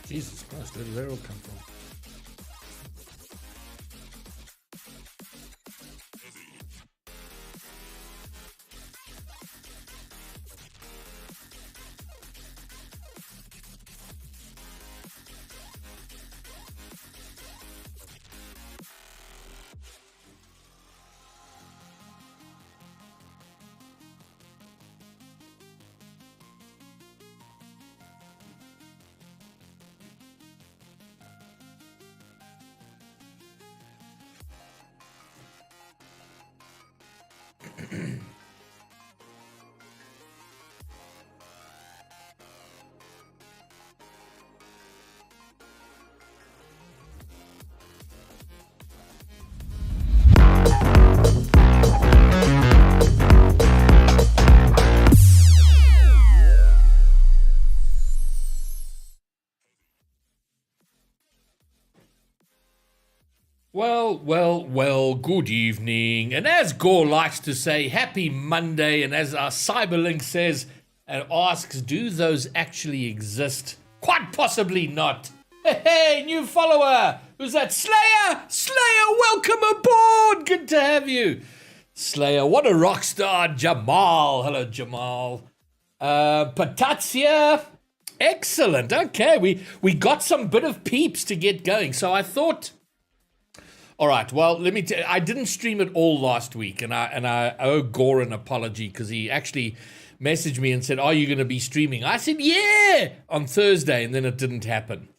Jesus Christ, where did that all come from? Well, good evening. And as Gore likes to say, happy Monday. And as our Cyberlink says and asks, do those actually exist? Quite possibly not. Hey, new follower. Who's that? Slayer! Slayer, welcome aboard. Good to have you. Slayer, what a rock star. Jamal. Hello, Jamal. Patazia. Excellent. Okay, we got some bit of peeps to get going. So I thought... All right, well, let me tell you, I didn't stream it all last week, and I owe Gore an apology because he actually messaged me and said, are you going to be streaming? I said, yeah, on Thursday, and then it didn't happen.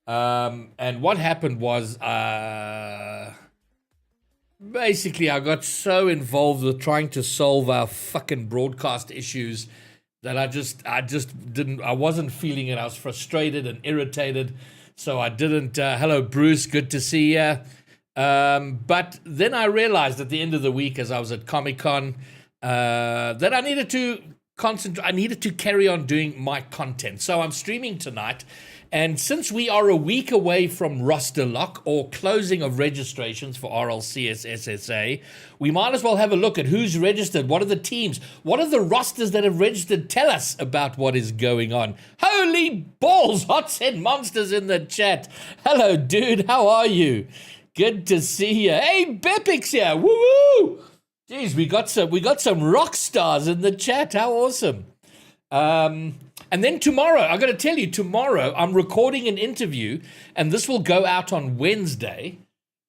And what happened was, basically, I got so involved with trying to solve our fucking broadcast issues that I wasn't feeling it. I was frustrated and irritated, so I didn't. Hello, Bruce, good to see you. But then I realized at the end of the week, as I was at Comic-Con, that I needed to concentrate. I needed to carry on doing my content. So I'm streaming tonight. And since we are a week away from roster lock or closing of registrations for RLCS SSA, we might as well have a look at who's registered, what are the teams, what are the rosters that have registered. Tell us about what is going on. Holy balls, Hot Set Monsters in the chat. Hello, dude, how are you? Good to see you. Hey, Bepix here, woo-woo! Jeez, we got some rock stars in the chat, how awesome. And then tomorrow, I got to tell you, tomorrow I'm recording an interview, and this will go out on Wednesday.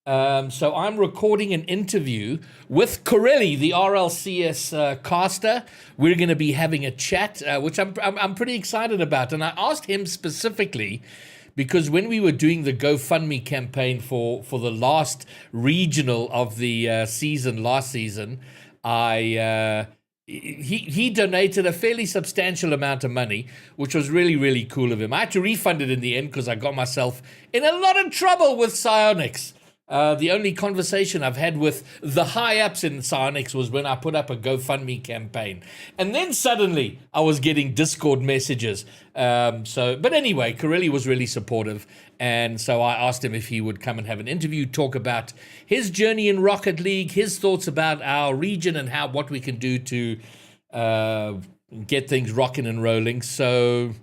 So I'm recording an interview with Corelli, the RLCS caster. We're going to be having a chat, which I'm pretty excited about. And I asked him specifically because when we were doing the GoFundMe campaign for the last regional of the season, last season, He donated a fairly substantial amount of money, which was really, really cool of him. I had to refund it in the end because I got myself in a lot of trouble with Psionics. The only conversation I've had with the high-ups in Psionics was when I put up a GoFundMe campaign. And then suddenly I was getting Discord messages. But anyway, Corelli was really supportive. And so I asked him if he would come and have an interview, talk about his journey in Rocket League, his thoughts about our region and what we can do to get things rocking and rolling. So...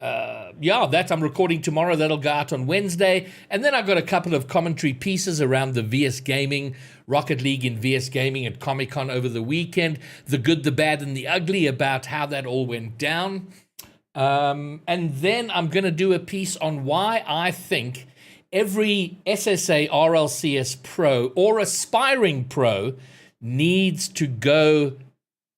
I'm recording tomorrow. That'll go out on Wednesday. And then I've got a couple of commentary pieces around the VS Gaming, Rocket League in VS Gaming at Comic-Con over the weekend, the good, the bad, and the ugly about how that all went down. And then I'm going to do a piece on why I think every SSA RLCS pro or aspiring pro needs to go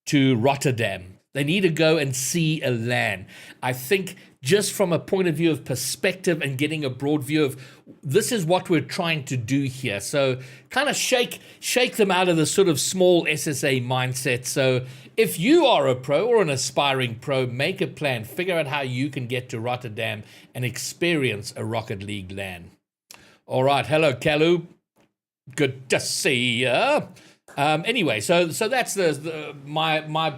to Rotterdam. They need to go and see a LAN. I think just from a point of view of perspective and getting a broad view of this is what we're trying to do here. So kind of shake them out of the sort of small SSA mindset. So if you are a pro or an aspiring pro, make a plan. Figure out how you can get to Rotterdam and experience a Rocket League LAN. All right. Hello, Kalu. Good to see you. Anyway, so that's my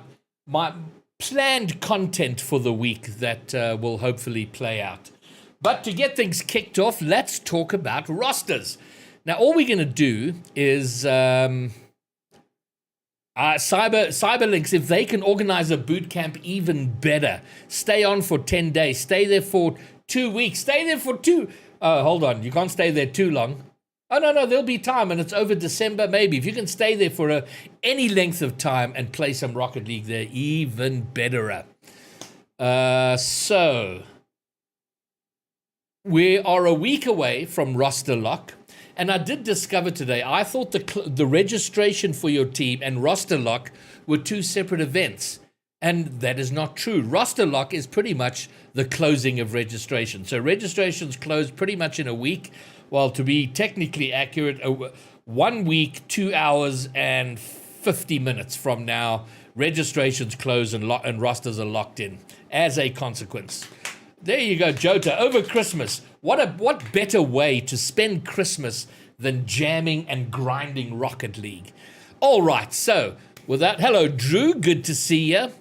planned content for the week that will hopefully play out. But to get things kicked off, let's talk about rosters. Now, all we're going to do is Cyberlinks, if they can organize a boot camp, even better. Stay on for 10 days. Stay there for 2 weeks. Stay there for hold on. You can't stay there too long. Oh, no, there'll be time, and it's over December, maybe. If you can stay there for any length of time and play some Rocket League there, even better. So, we are a week away from roster lock, and I did discover today, I thought the registration for your team and roster lock were two separate events, and that is not true. Roster lock is pretty much the closing of registration. So, registrations close pretty much in a week. Well, to be technically accurate, 1 week, 2 hours, and 50 minutes from now, registrations close and rosters are locked in as a consequence. There you go, Jota. Over Christmas, what better way to spend Christmas than jamming and grinding Rocket League? All right, so with that, hello, Drew. Good to see you.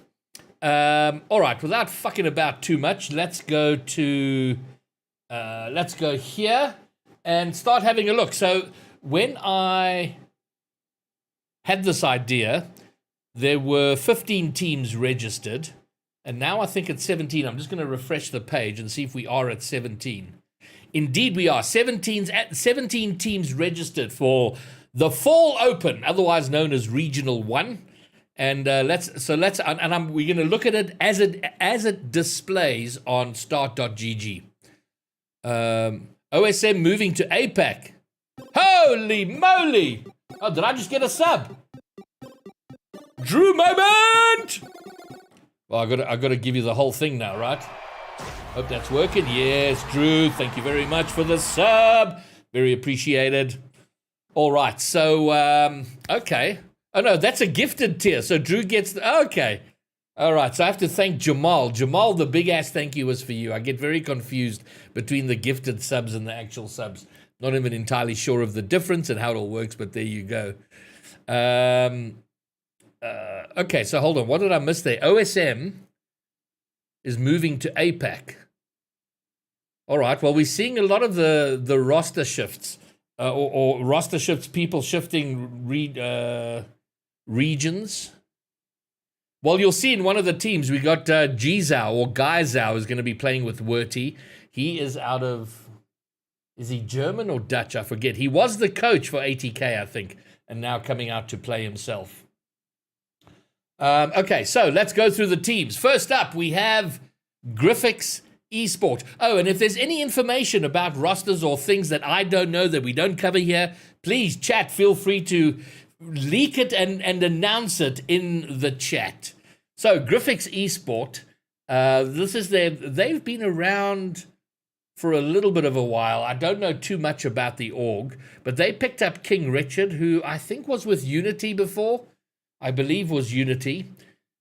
All right, without fucking about too much, let's go here. And start having a look. So when I had this idea, there were 15 teams registered, and now I think it's 17. I'm just going to refresh the page and see if we are at 17. Indeed, we are. 17 teams registered for the Fall Open, otherwise known as Regional 1. And we're going to look at it as it displays on start.gg. OSM moving to APAC. Holy moly! Oh, did I just get a sub? Drew moment! Well, I got to give you the whole thing now, right? Hope that's working. Yes, Drew, thank you very much for the sub. Very appreciated. All right, so, okay. Oh, no, that's a gifted tier. So Drew gets, okay. All right, so I have to thank Jamal. Jamal, the big-ass thank you was for you. I get very confused between the gifted subs and the actual subs. Not even entirely sure of the difference and how it all works, but there you go. Okay, so hold on. What did I miss there? OSM is moving to APAC. All right. Well, we're seeing a lot of the roster shifts, or roster shifts, people shifting regions. Well, you'll see in one of the teams, we got Gizao or Guy Zhao is going to be playing with Werty. He is out of, is he German or Dutch? I forget. He was the coach for ATK, I think, and now coming out to play himself. Okay, so let's go through the teams. First up, we have Griffix Esport. Oh, and if there's any information about rosters or things that I don't know that we don't cover here, please chat. Feel free to leak it and announce it in the chat. So Griffix Esport, this is they've been around for a little bit of a while. I don't know too much about the org, but they picked up King Richard, who I think was with Unity before. I believe was Unity.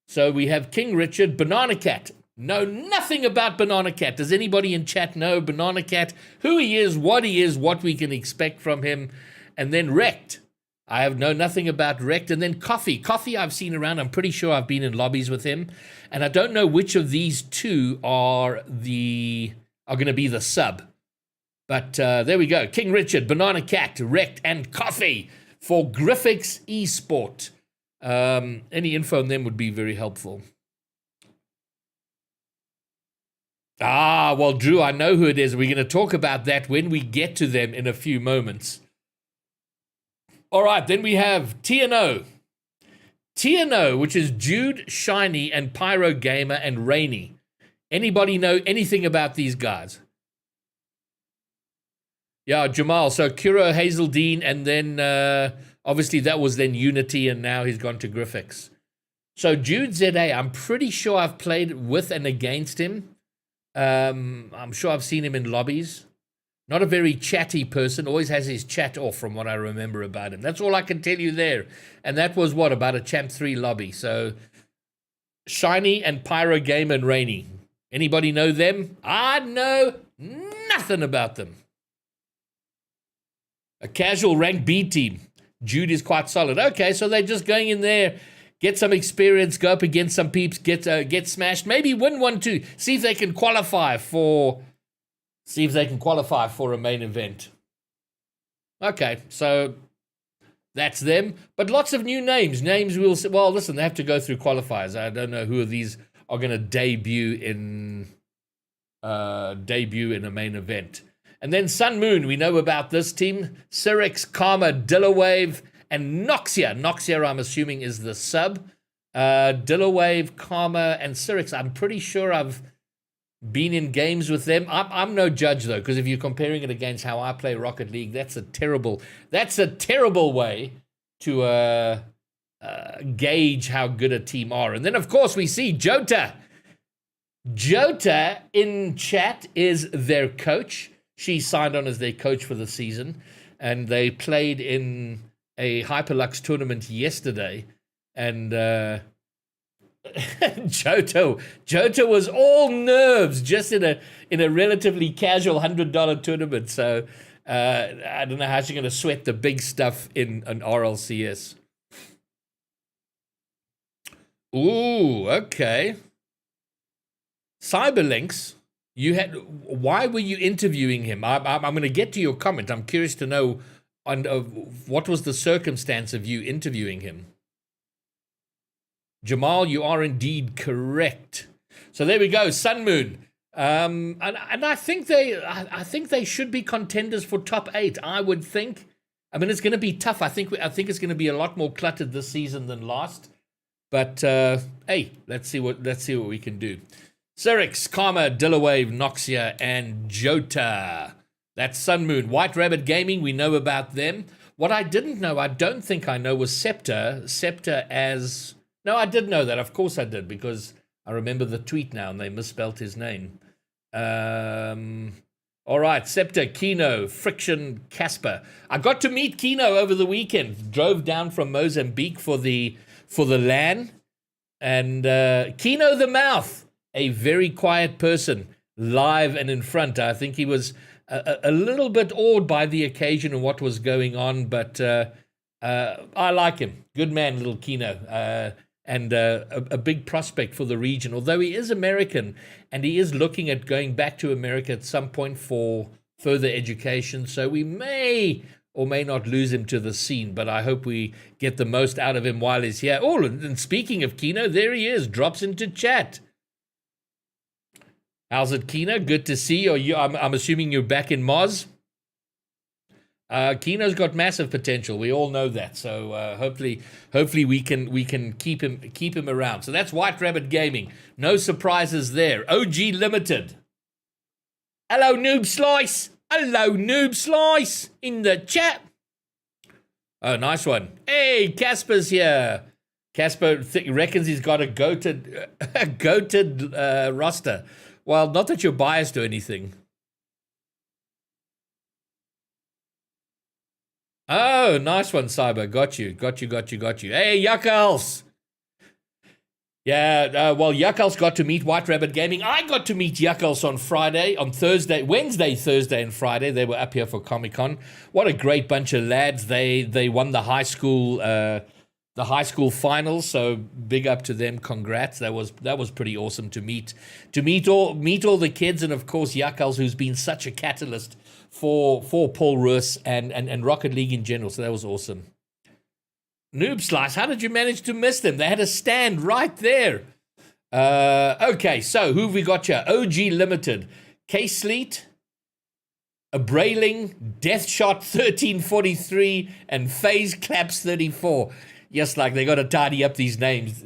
So we have King Richard, Banana Cat. Know nothing about Banana Cat. Does anybody in chat know Banana Cat? Who he is, what we can expect from him. And then Wrecked. I have know nothing about Wrecked. And then Coffee. Coffee I've seen around. I'm pretty sure I've been in lobbies with him. And I don't know which of these two are going to be the sub. But there we go. King Richard, Banana Cat, Wrecked, and Coffee for Griffix Esport. Any info on them would be very helpful. Well, Drew, I know who it is. We're going to talk about that when we get to them in a few moments. All right, then we have TNO. TNO, which is Jude, Shiny, and Pyro Gamer, and Rainy. Anybody know anything about these guys? Yeah, Jamal. So Kuro, Hazeldean, and then obviously that was then Unity, and now he's gone to Griffix. So Jude ZA, I'm pretty sure I've played with and against him. I'm sure I've seen him in lobbies. Not a very chatty person. Always has his chat off from what I remember about him. That's all I can tell you there. And that was about a Champ 3 lobby. So Shiny and Pyro Game and Rainy. Anybody know them? I know nothing about them. A casual rank B team. Jude is quite solid. Okay, so they're just going in there, get some experience, go up against some peeps, get smashed, maybe win 1-2, see if they can qualify for a main event. Okay, so that's them. But lots of new names. Names we'll see. Well, listen, they have to go through qualifiers. I don't know who of these are going to debut in a main event. And then Sun Moon, we know about this team. Cyrix, Karma, Dillawave, and Noxia. Noxia, I'm assuming, is the sub. Dillawave, Karma, and Cyrix. I'm pretty sure I've been in games with them. I'm no judge, though, because if you're comparing it against how I play Rocket League, that's a terrible way to gauge how good a team are. And then, of course, we see Jota. Jota in chat is their coach. She signed on as their coach for the season, and they played in a Hyperlux tournament yesterday, and Jota was all nerves just in a relatively casual $100 tournament. So I don't know how she's going to sweat the big stuff in an RLCS. Ooh, okay. Cyberlinks. Why were you interviewing him? I'm going to get to your comment. I'm curious to know what was the circumstance of you interviewing him. Jamal, you are indeed correct. So there we go, Sun Moon. And I think they should be contenders for top 8. I would think. I mean, it's going to be tough. I think it's going to be a lot more cluttered this season than last. But hey, let's see what we can do. Cyrix, Karma, Dillawave, Noxia, and Jota. That's Sun Moon. White Rabbit Gaming, we know about them. What I didn't know, I don't think I know, was Scepter. No, I did know that. Of course I did, because I remember the tweet now, and they misspelled his name. All right, Scepter, Kino, Friction, Casper. I got to meet Kino over the weekend. Drove down from Mozambique for the LAN. And Kino the Mouth. A very quiet person, live and in front. I think he was a little bit awed by the occasion and what was going on, but I like him. Good man, little Kino. And a big prospect for the region, although he is American and he is looking at going back to America at some point for further education. So we may or may not lose him to the scene, but I hope we get the most out of him while he's here. Oh, and speaking of Kino, there he is, drops into chat. How's it, Kino? Good to see you. I'm assuming you're back in Moz. Kino's got massive potential. We all know that. So hopefully we can keep him around. So that's White Rabbit Gaming. No surprises there. OG Limited. Hello, Noob Slice. Hello, Noob Slice in the chat. Oh, nice one. Hey, Casper's here. Casper reckons he's got a goated roster. Well, not that you're biased or anything. Oh, nice one, Cyber. Got you. Hey, Yuckles. Yeah, well, Yuckles got to meet White Rabbit Gaming. I got to meet Yuckles on Wednesday, Thursday, and Friday. They were up here for Comic-Con. What a great bunch of lads. They won the high school finals, so big up to them. Congrats. That was pretty awesome to meet all the kids, and of course Yuckles, who's been such a catalyst for Paul Roos and Rocket League in general. So that was awesome. Noob Slice, how did you manage to miss them? They had a stand right there. Okay, so who have we got here? OG Limited, K-Sleet, a Brailing, Deathshot 1343, and Phase Claps 34. Yes, like they got to tidy up these names.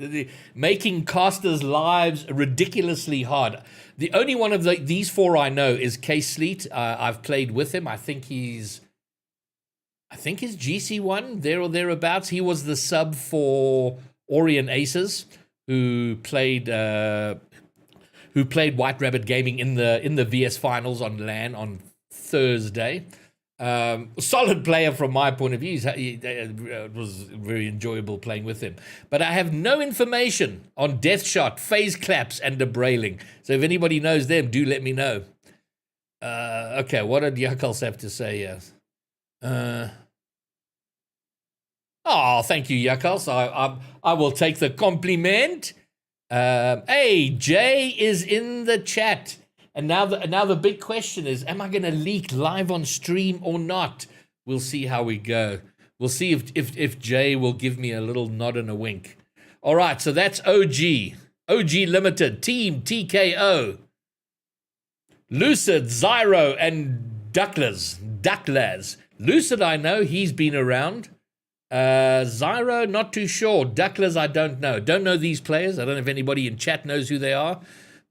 Making casters' lives ridiculously hard. The only one of these four I know is K-Sleet. I've played with him. I think he's GC1, there or thereabouts. He was the sub for Orion Aces, who played White Rabbit Gaming in the VS Finals on LAN on Thursday. Solid player from my point of view. It was very enjoyable playing with him. But I have no information on Deathshot, Phase Claps, and the Brailing. So if anybody knows them, do let me know. Okay, what did Yuckles have to say here? Oh, thank you, Yuckles. I will take the compliment. Hey, Jay is in the chat. And now the big question is, am I going to leak live on stream or not? We'll see how we go. We'll see if Jay will give me a little nod and a wink. All right, so that's OG Limited, Team TKO. Lucid, Zyro, and Ducklaz. Lucid, I know, he's been around. Zyro, not too sure. Ducklaz, I don't know. Don't know these players. I don't know if anybody in chat knows who they are.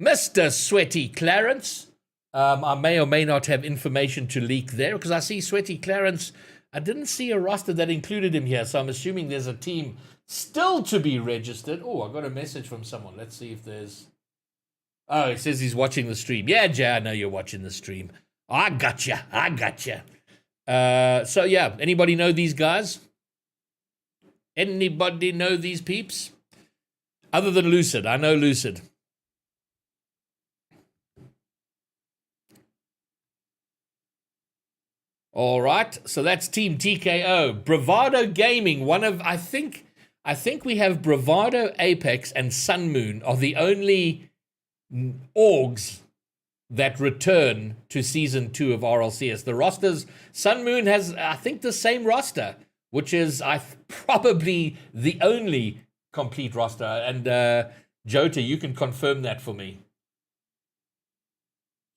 Mr. Sweaty Clarence. I may or may not have information to leak there because I see Sweaty Clarence. I didn't see a roster that included him here, so I'm assuming there's a team still to be registered. Oh, I got a message from someone. Let's see if there's... Oh, it says he's watching the stream. Yeah, Jay, I know you're watching the stream. I gotcha. So, yeah, anybody know these guys? Anybody know these peeps? Other than Lucid. I know Lucid. All right, so that's Team TKO. Bravado Gaming, I think we have Bravado, Apex, and Sun Moon are the only orgs that return to Season 2 of RLCS. The rosters, Sun Moon has, I think, the same roster, which is probably the only complete roster. And Jota, you can confirm that for me.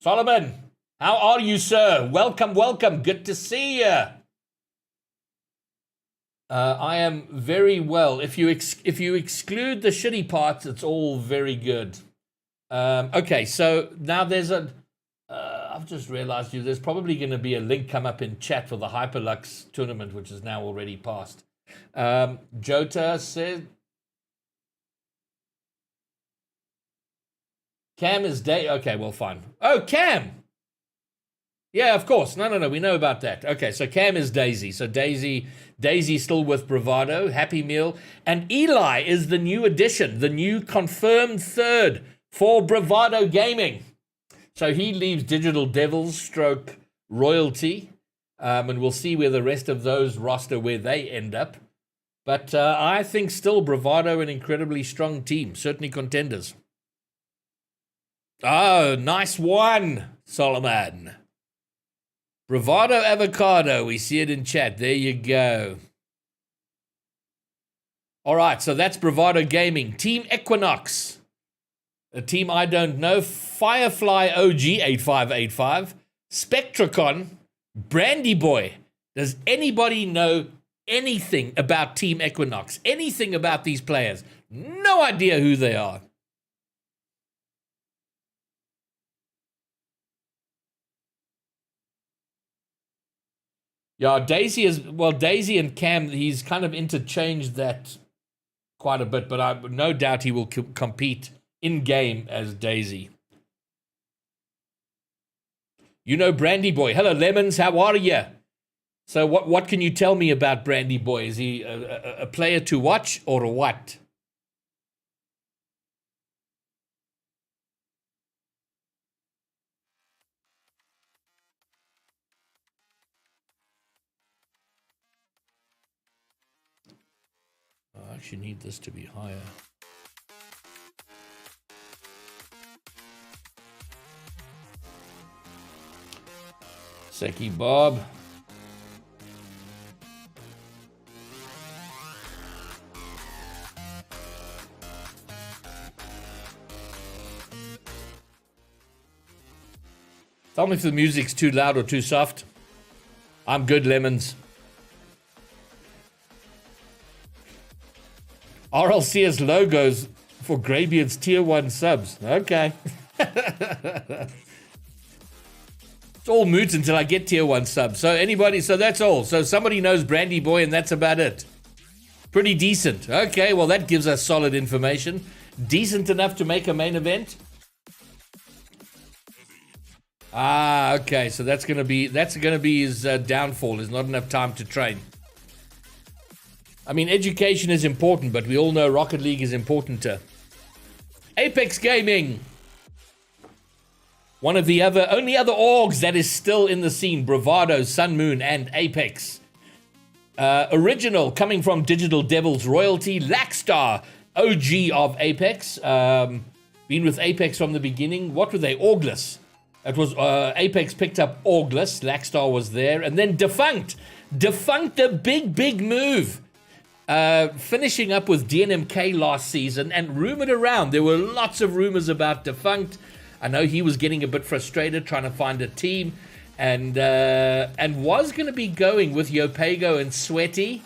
Solomon, how are you, sir? Welcome. Good to see you. I am very well. If you exclude the shitty parts, it's all very good. Okay, so now there's I've just realized there's probably going to be a link come up in chat for the Hyperlux tournament, which is now already passed. Jota said, Cam is day. Okay, well, fine. Oh, Cam. Yeah, of course. No. We know about that. Okay, so Cam is Daisy. So Daisy still with Bravado. Happy Meal. And Eli is the new addition, the new confirmed third for Bravado Gaming. So he leaves Digital Devils / Royalty. And we'll see where the rest of those roster, where they end up. But I think still Bravado an incredibly strong team, certainly contenders. Oh, nice one, Solomon. Bravado Avocado, we see it in chat. There you go. All right, so that's Bravado Gaming. Team Equinox, a team I don't know. Firefly OG 8585, Spectracon, Brandy Boy. Does anybody know anything about Team Equinox? Anything about these players? No idea who they are. Yeah, Daisy and Cam, he's kind of interchanged that quite a bit, but I no doubt he will compete in game as Daisy. You know Brandy Boy. Hello, Lemons. How are you? So what can you tell me about Brandy Boy? Is he a player to watch or what? I actually need this to be higher. Seki Bob. Tell me if the music's too loud or too soft. I'm good, Lemons. RLCS logos for Greybeard's tier 1 subs. Okay. It's all moot until I get tier 1 subs. So that's all. So somebody knows Brandy Boy and that's about it. Pretty decent. Okay, well that gives us solid information. Decent enough to make a main event. Ah, okay. So that's gonna be his downfall. There's not enough time to train. I mean, education is important, but we all know Rocket League is importanter. Apex Gaming. One of the only other orgs that is still in the scene. Bravado, Sun Moon, and Apex. Original, coming from Digital Devils royalty. Lackstar, OG of Apex. Been with Apex from the beginning. What were they? Orgless. It was Apex picked up Orgless. Lackstar was there. And then Defunct. Defunct, a big move. Finishing up with DNMK last season and rumored around. There were lots of rumors about Defunct. I know he was getting a bit frustrated trying to find a team and was going to be going with Yopego and Sweaty,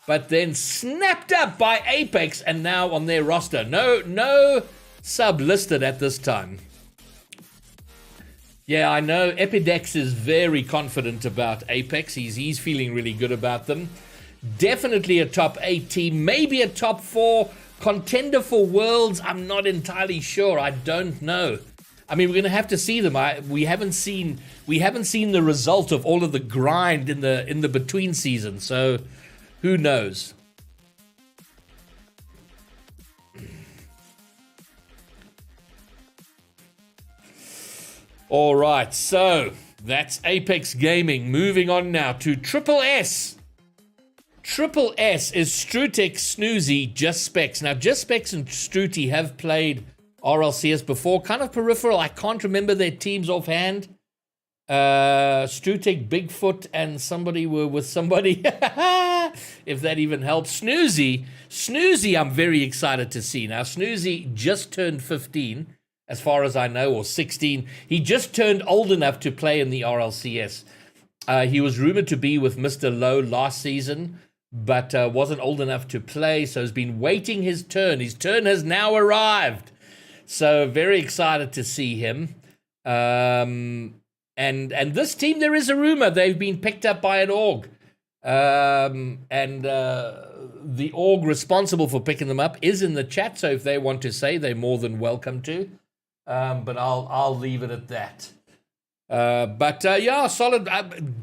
but then snapped up by Apex and now on their roster. No sub listed at this time. Yeah, I know Epidex is very confident about Apex. He's feeling really good about them. Definitely a top 8 team, maybe a top 4 contender for Worlds. I'm not entirely sure. I don't know. I mean, we're going to have to see them. We haven't seen the result of all of the grind in the between season. So, who knows? All right, so that's Apex Gaming. Moving on now to Triple S. Triple S is Strutic, Snoozy, Just Specs. Now, Just Specs and Struty have played RLCS before, kind of peripheral. I can't remember their teams offhand. Strutic, Bigfoot, and somebody were with somebody. If that even helps. Snoozy, I'm very excited to see. Now, Snoozy just turned 15, as far as I know, or 16. He just turned old enough to play in the RLCS. He was rumored to be with Mr. Lowe last season, but wasn't old enough to play, so has been waiting his turn. His turn has now arrived. So very excited to see him. And this team, there is a rumor they've been picked up by an org. The org responsible for picking them up is in the chat, so if they want to say, they're more than welcome to. But I'll leave it at that. Yeah, solid.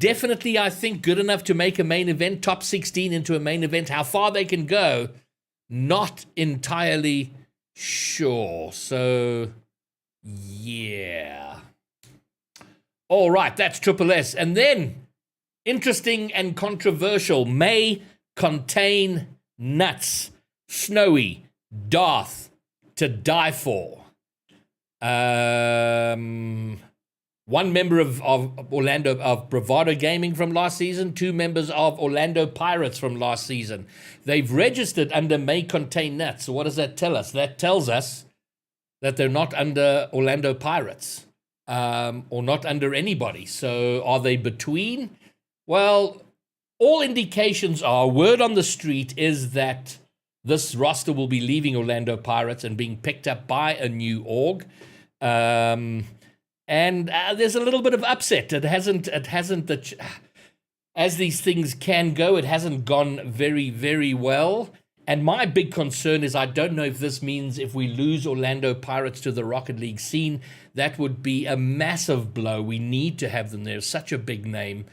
Definitely, I think, good enough to make a main event. Top 16 into a main event. How far they can go, not entirely sure. So, yeah. All right, that's Triple S. And then Interesting and controversial. May contain nuts. Snowy. Darth. To die for. One member of Orlando of Bravado Gaming from last season, 2 members of Orlando Pirates from last season. They've registered under may contain nuts. So what does that tell us? That tells us that they're not under Orlando Pirates or not under anybody. So are they between? Well, all indications are, word on the street is that this roster will be leaving Orlando Pirates and being picked up by a new org. And there's a little bit of upset. It hasn't, as these things can go, it hasn't gone very, very well. And my big concern is I don't know if this means if we lose Orlando Pirates to the Rocket League scene, that would be a massive blow. We need to have them there. Such a big name.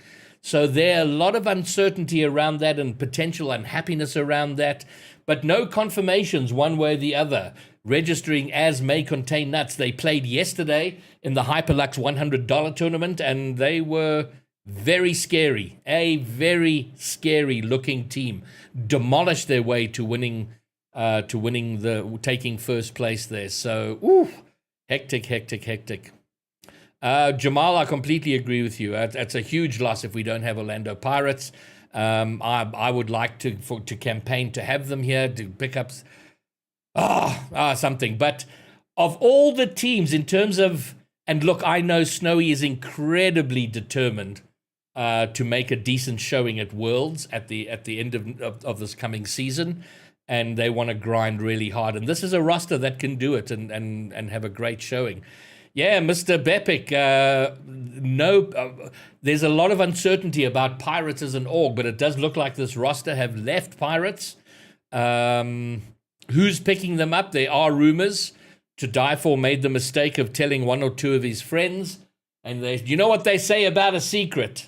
So there are a lot of uncertainty around that and potential unhappiness around that, but no confirmations one way or the other. Registering as may contain nuts. They played yesterday in the Hyperlux $100 tournament, and they were very scary. A very scary looking team. Demolished their way to winning taking first place there. So, hectic. Jamal, I completely agree with you. It's a huge loss if we don't have Orlando Pirates. I would like to campaign to have them here to pick up something. But of all the teams in terms of, and look, I know Snowy is incredibly determined to make a decent showing at Worlds at the end of this coming season, and they want to grind really hard. And this is a roster that can do it and have a great showing. Yeah, Mr. Bepic, there's a lot of uncertainty about Pirates as an org, but it does look like this roster have left Pirates. Who's picking them up? There are rumors. To Die For made the mistake of telling 1 or 2 of his friends. And you know what they say about a secret?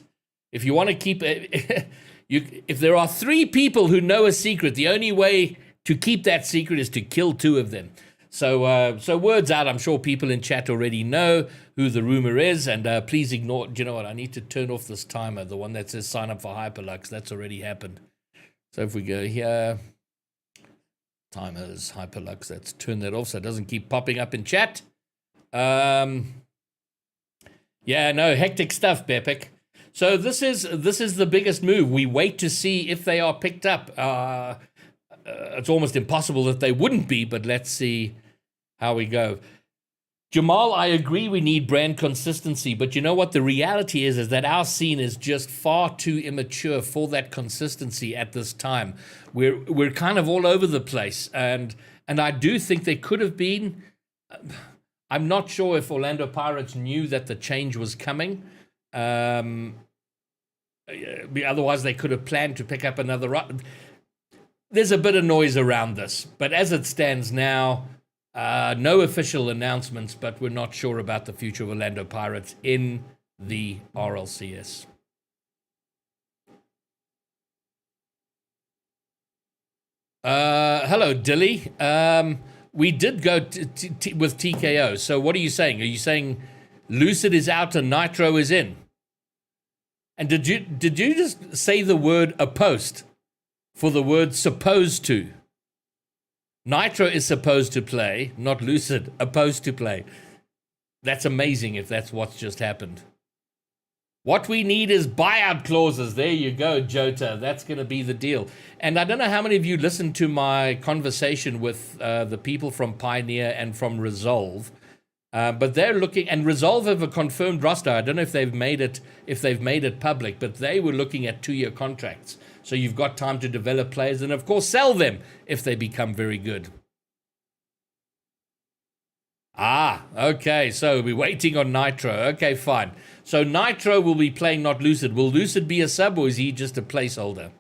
If you want to keep it, if there are 3 people who know a secret, the only way to keep that secret is to kill 2 of them. So word's out. I'm sure people in chat already know who the rumor is. And please ignore. Do you know what? I need to turn off this timer, the one that says sign up for Hyperlux. That's already happened. So if we go here. Timers, Hyperlux, let's turn that off so it doesn't keep popping up in chat. Yeah, no, hectic stuff, Bepic. So this is the biggest move. We wait to see if they are picked up. It's almost impossible that they wouldn't be, but let's see how we go. Jamal, I agree we need brand consistency, but you know what? The reality is that our scene is just far too immature for that consistency at this time. We're kind of all over the place, and I do think there could have been. I'm not sure if Orlando Pirates knew that the change was coming. Otherwise, they could have planned to pick up another. There's a bit of noise around this, but as it stands now. No official announcements, but we're not sure about the future of Orlando Pirates in the RLCS. Hello, Dilly. We did go with TKO. So what are you saying? Are you saying Lucid is out and Nitro is in? And did you just say the word opposed for the word supposed to? Nitro is supposed to play, not Lucid, opposed to play. That's amazing if that's what's just happened. What we need is buyout clauses. There you go, Jota. That's going to be the deal. And I don't know how many of you listened to my conversation with the people from Pioneer and from Resolve, but they're looking, and Resolve have a confirmed roster. I don't know if they've made it public, but they were looking at 2-year contracts. So you've got time to develop players and, of course, sell them if they become very good. Okay. So we're waiting on Nitro. Okay, fine. So Nitro will be playing, not Lucid. Will Lucid be a sub, or is he just a placeholder?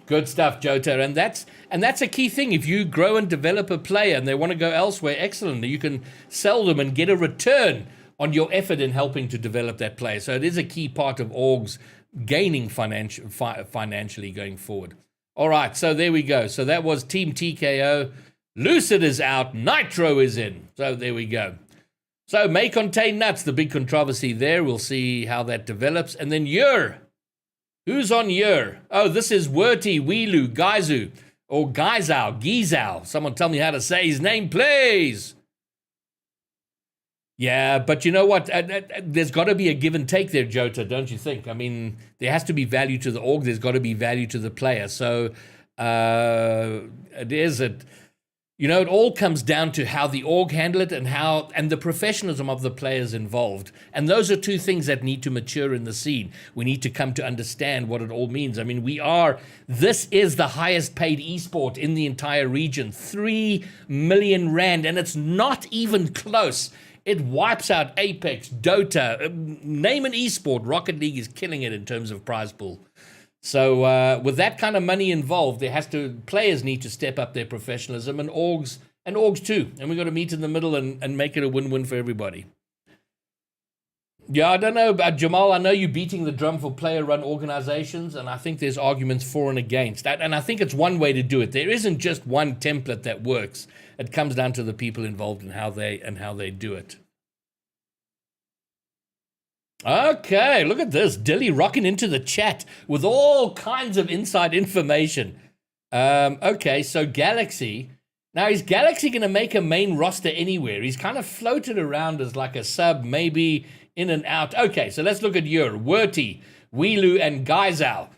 Good stuff, Jota. And that's a key thing. If you grow and develop a player and they want to go elsewhere, excellent. You can sell them and get a return on your effort in helping to develop that player. So it is a key part of orgs gaining financially going forward. All right, so there we go. So that was Team TKO. Lucid is out. Nitro is in. So there we go. So may contain nuts, the big controversy there. We'll see how that develops. And then Yer. Who's on Yer? Oh, this is Werty, Weelu, Gaizu, or Gizao. Someone tell me how to say his name, please. Yeah, but you know what? There's got to be a give and take there, Jota, don't you think? I mean, there has to be value to the org. There's got to be value to the player. So it all comes down to how the org handle it and the professionalism of the players involved. And those are two things that need to mature in the scene. We need to come to understand what it all means. I mean, this is the highest paid esport in the entire region, 3 million rand, and it's not even close. It wipes out Apex, Dota, name an esport. Rocket League is killing it in terms of prize pool. So with that kind of money involved, players need to step up their professionalism, and orgs too. And we've got to meet in the middle and make it a win-win for everybody. Yeah, I don't know about Jamal. I know you're beating the drum for player-run organizations, and I think there's arguments for and against that. And I think it's one way to do it. There isn't just one template that works. It comes down to the people involved and how they do it. Okay, look at this. Dilly rocking into the chat with all kinds of inside information. Okay, so Galaxy. Now, is Galaxy going to make a main roster anywhere? He's kind of floated around as like a sub, maybe in and out. Okay, so let's look at Yer, Werty, Weelu, and Gizao.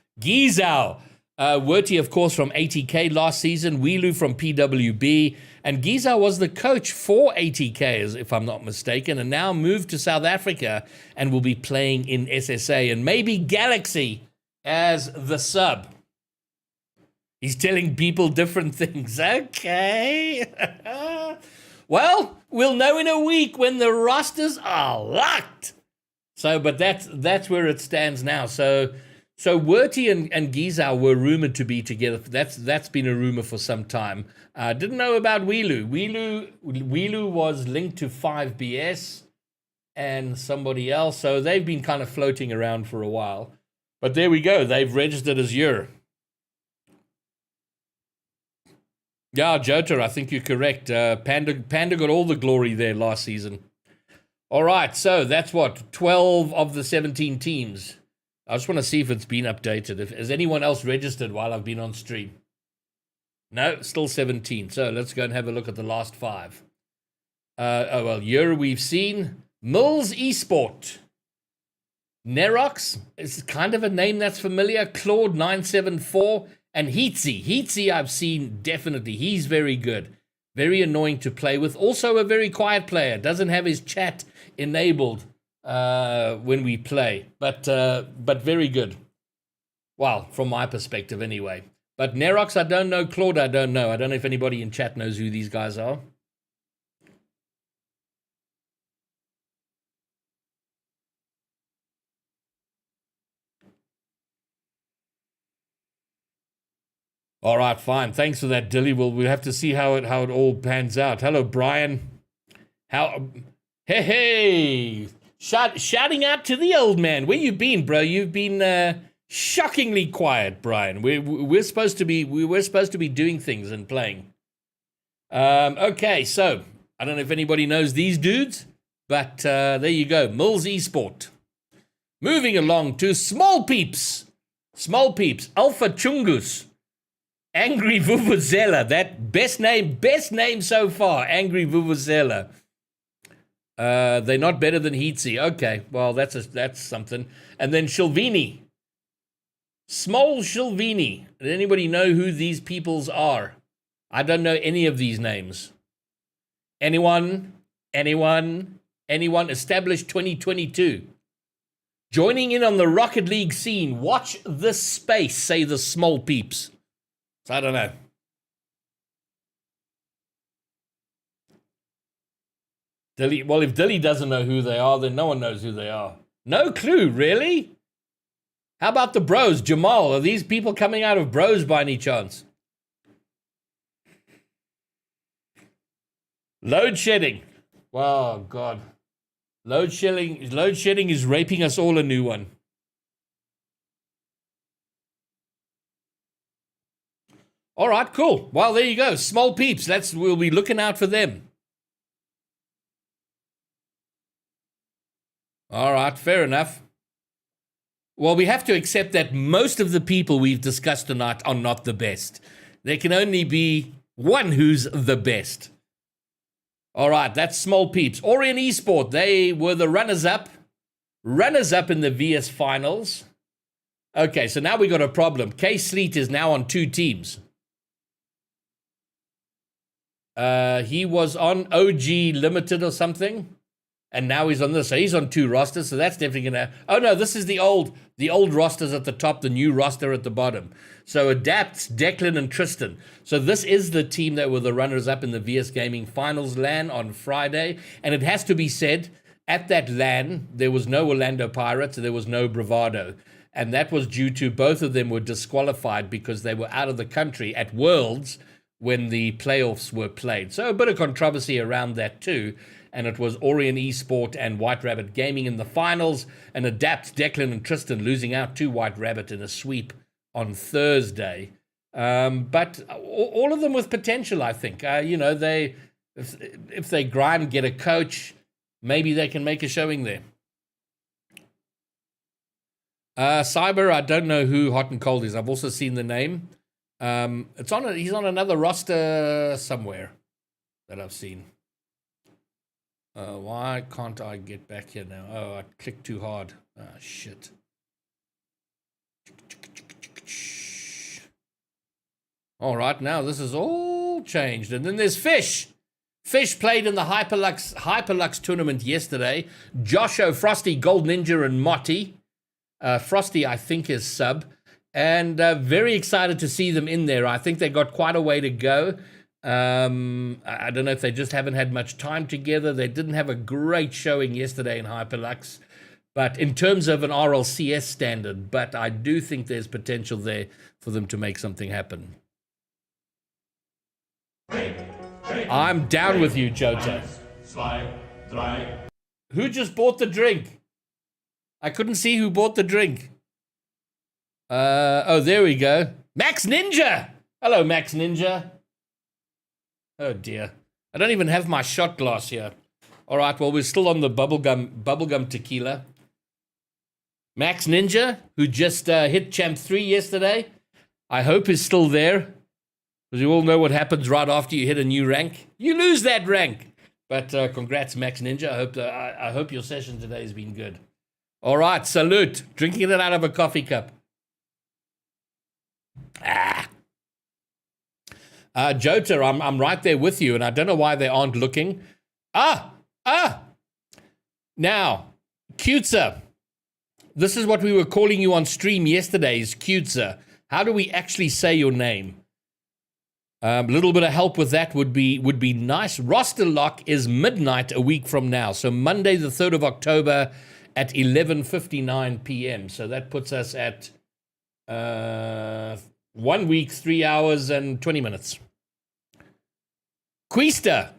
Werty, of course, from ATK last season, Weelu from PWB, and Gizao was the coach for ATK, if I'm not mistaken, and now moved to South Africa and will be playing in SSA, and maybe Galaxy as the sub. He's telling people different things. Okay. Well, we'll know in a week when the rosters are locked. So, but that's where it stands now. So Werty and Gizao were rumored to be together. That's been a rumor for some time. Didn't know about Weelu. Weelu was linked to 5BS and somebody else. So they've been kind of floating around for a while. But there we go. They've registered as Yer. Yeah, Jota, I think you're correct. Panda got all the glory there last season. All right, so that's 12 of the 17 teams. I just want to see if it's been updated. Has anyone else registered while I've been on stream? No, still 17. So let's go and have a look at the last 5. Yer we've seen. Mills Esport. Nerox is kind of a name that's familiar. Claude 974. And Heatsy I've seen definitely. He's very good. Very annoying to play with. Also a very quiet player. Doesn't have his chat enabled when we play. But very good. Well, from my perspective anyway. But Nerox, I don't know. Claude, I don't know. I don't know if anybody in chat knows who these guys are. All right, fine. Thanks for that, Dilly. We'll have to see how it all pans out. Hello, Brian. Hey! Shouting out to the old man. Where you been, bro? You've been shockingly quiet, Brian. We're supposed to be doing things and playing. Okay, so I don't know if anybody knows these dudes, but there you go. Mills Esport. Moving along to Small Peeps, Alpha Chungus. Angry Vuvuzela, that best name so far. Angry Vuvuzela. They're not better than Heatsy. Okay, well that's something. And then Shilvini, Small Shilvini. Does anybody know who these peoples are? I don't know any of these names. Anyone? Established 2022. Joining in on the Rocket League scene. Watch this space, say the Small Peeps. I don't know. Dilly, well, if Dilly doesn't know who they are, then no one knows who they are. No clue, really? How about the Bros? Jamal, are these people coming out of Bros by any chance? Load shedding. Oh, God. Load shedding is raping us all a new one. All right, cool. Well, there you go. Small Peeps. We'll be looking out for them. All right, fair enough. Well, we have to accept that most of the people we've discussed tonight are not the best. There can only be one who's the best. All right, that's Small Peeps. Orient Esport, they were the runners-up. Runners-up in the VS finals. Okay, so now we got a problem. K-Sleet is now on 2 teams. He was on OG Limited or something, and now he's on this. So he's on 2 rosters, so that's definitely going to... Oh, no, this is the old rosters at the top, the new roster at the bottom. So Adapts, Declan, and Tristan. So this is the team that were the runners-up in the VS Gaming Finals LAN on Friday, and it has to be said, at that LAN, there was no Orlando Pirates, there was no Bravado. And that was due to both of them were disqualified because they were out of the country at Worlds when the playoffs were played. So a bit of controversy around that too. And it was Orient Esport and White Rabbit Gaming in the finals. And Adapt, Declan, and Tristan losing out to White Rabbit in a sweep on Thursday. But all of them with potential, I think. If they grind, get a coach, maybe they can make a showing there. Cyber, I don't know who Hot and Cold is. I've also seen the name. He's on another roster somewhere that I've seen. Why can't I get back here now? Oh, I clicked too hard. Ah, shit. All right, now this is all changed. And then there's Fish. Fish played in the Hyperlux tournament yesterday. Josho, Frosty, Gold Ninja, and Motti. Frosty, I think, is sub. And very excited to see them in there. I think they got quite a way to go. I don't know if they just haven't had much time together. They didn't have a great showing yesterday in Hyperlux. But in terms of an RLCS standard, but I do think there's potential there for them to make something happen. I'm down with you, Jojo. Who just bought the drink? I couldn't see who bought the drink. Oh, there we go. Max Ninja! Hello, Max Ninja. Oh, dear. I don't even have my shot glass here. All right, well, we're still on the bubblegum tequila. Max Ninja, who just hit Champ 3 yesterday, I hope is still there. Because you all know what happens right after you hit a new rank. You lose that rank. But congrats, Max Ninja. I hope your session today has been good. All right, salute. Drinking it out of a coffee cup. Jota, I'm right there with you, and I don't know why they aren't looking. Now, Cutesa. This is what we were calling you on stream yesterday, is Cutesa. How do we actually say your name? A little bit of help with that would be nice. Roster lock is midnight a week from now. So Monday, the 3rd of October at 11:59 p.m. So that puts us at 1 week, 3 hours, and 20 minutes. Queister.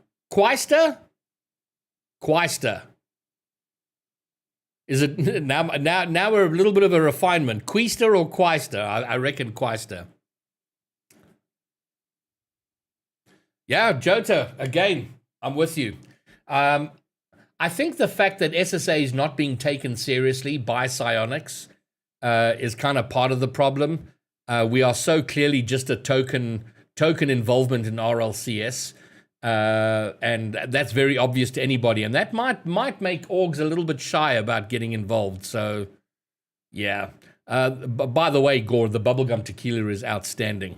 Is it now we're a little bit of a refinement. Queister or Queister? I reckon Queister. Yeah, Jota, again, I'm with you. I think the fact that SSA is not being taken seriously by Psyonix is kind of part of the problem. We are so clearly just a token involvement in RLCS, and that's very obvious to anybody. And that might make orgs a little bit shy about getting involved. So, yeah. By the way, Gore, the bubblegum tequila is outstanding.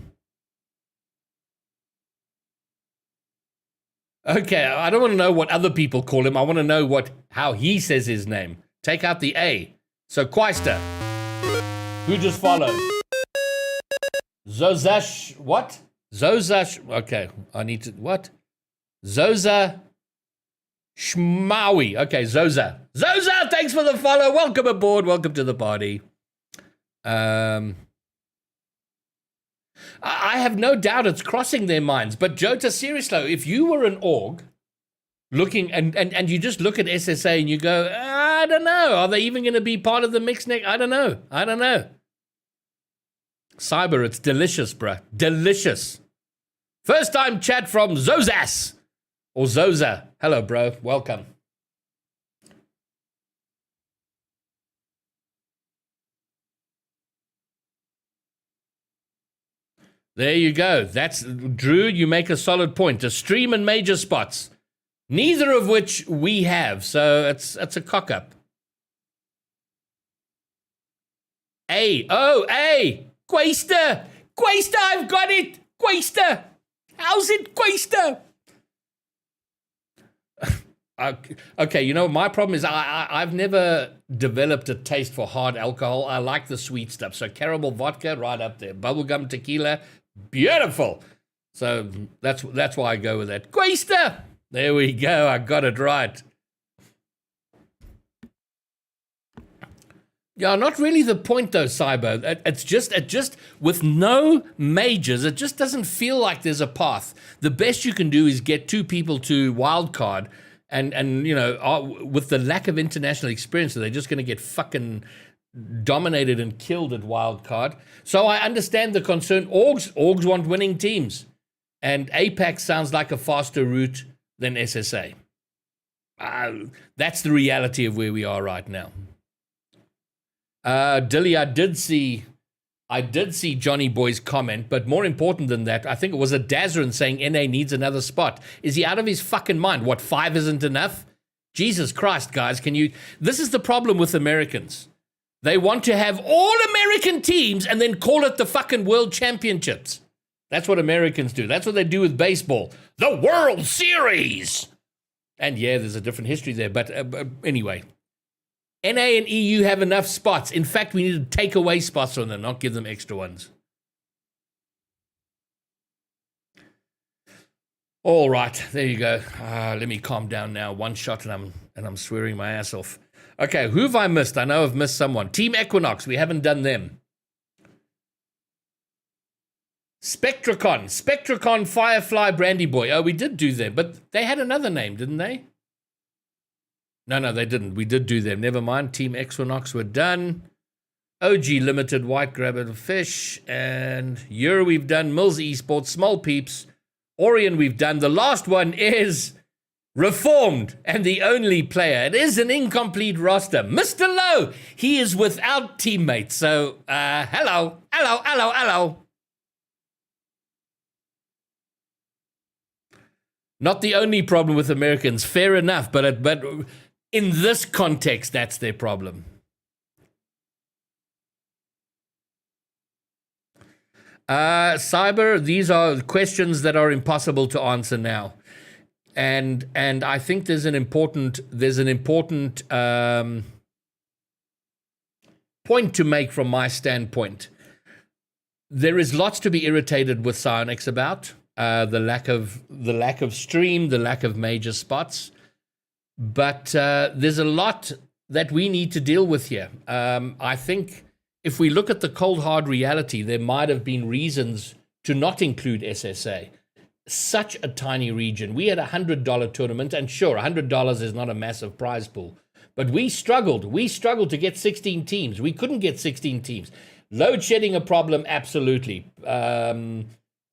Okay, I don't want to know what other people call him. I want to know how he says his name. Take out the A. So, Queister. Who just followed? Zozash, what? Zozash, okay, I need to, what? Zoza Shmawi. Okay, Zoza, thanks for the follow. Welcome aboard. Welcome to the party. I have no doubt it's crossing their minds. But Jota, seriously, if you were an org looking and you just look at SSA and you go, I don't know, are they even going to be part of the mix next? I don't know. Cyber, it's delicious, bruh. Delicious. First time chat from Zozas. Or Zoza. Hello, bro. Welcome. There you go. That's Drew. You make a solid point. A stream and major spots, neither of which we have. So it's a cock up. Quaster, I've got it. Quaster, how's it, Quaster? Okay, you know, my problem is I've never developed a taste for hard alcohol. I like the sweet stuff. So caramel vodka, right up there. Bubblegum tequila, beautiful. So that's why I go with that. Quaster! There we go. I got it right. Yeah, not really the point though, Cyber. It's just with no majors, it just doesn't feel like there's a path. The best you can do is get two people to wildcard. And you know, with the lack of international experience, they're just going to get fucking dominated and killed at wild card. So I understand the concern. Orgs want winning teams, and APAC sounds like a faster route than SSA. That's the reality of where we are right now. Dilly, I did see Johnny Boy's comment, but more important than that, I think it was a Dazarin saying NA needs another spot. Is he out of his fucking mind? What, 5 isn't enough? Jesus Christ, guys, this is the problem with Americans. They want to have all American teams and then call it the fucking World Championships. That's what Americans do. That's what they do with baseball. The World Series! And yeah, there's a different history there, but anyway. NA and EU have enough spots. In fact, we need to take away spots from them, not give them extra ones. All right, there you go. Let me calm down now. One shot and I'm swearing my ass off. Okay, who have I missed? I know I've missed someone. Team Equinox, we haven't done them. Spectracon, Firefly, Brandy Boy. Oh, we did do them, but they had another name, didn't they? No, they didn't. We did do them. Never mind. Team Equinox were done. OG Limited, White Grabber Fish, and Euro we've done. Mills Esports, Small Peeps. Orion we've done. The last one is Reformed and the only player. It is an incomplete roster. Mr. Lowe, he is without teammates. So, hello. Not the only problem with Americans, fair enough, but in this context, that's their problem. Cyber, these are questions that are impossible to answer now, and I think there's an important point to make from my standpoint. There is lots to be irritated with Psyonix about. The lack of stream, the lack of major spots. But there's a lot that we need to deal with here. I think if we look at the cold, hard reality, there might have been reasons to not include SSA. Such a tiny region. We had a $100 tournament, and sure, $100 is not a massive prize pool. But we struggled. We struggled to get 16 teams. We couldn't get 16 teams. Load shedding a problem, absolutely. But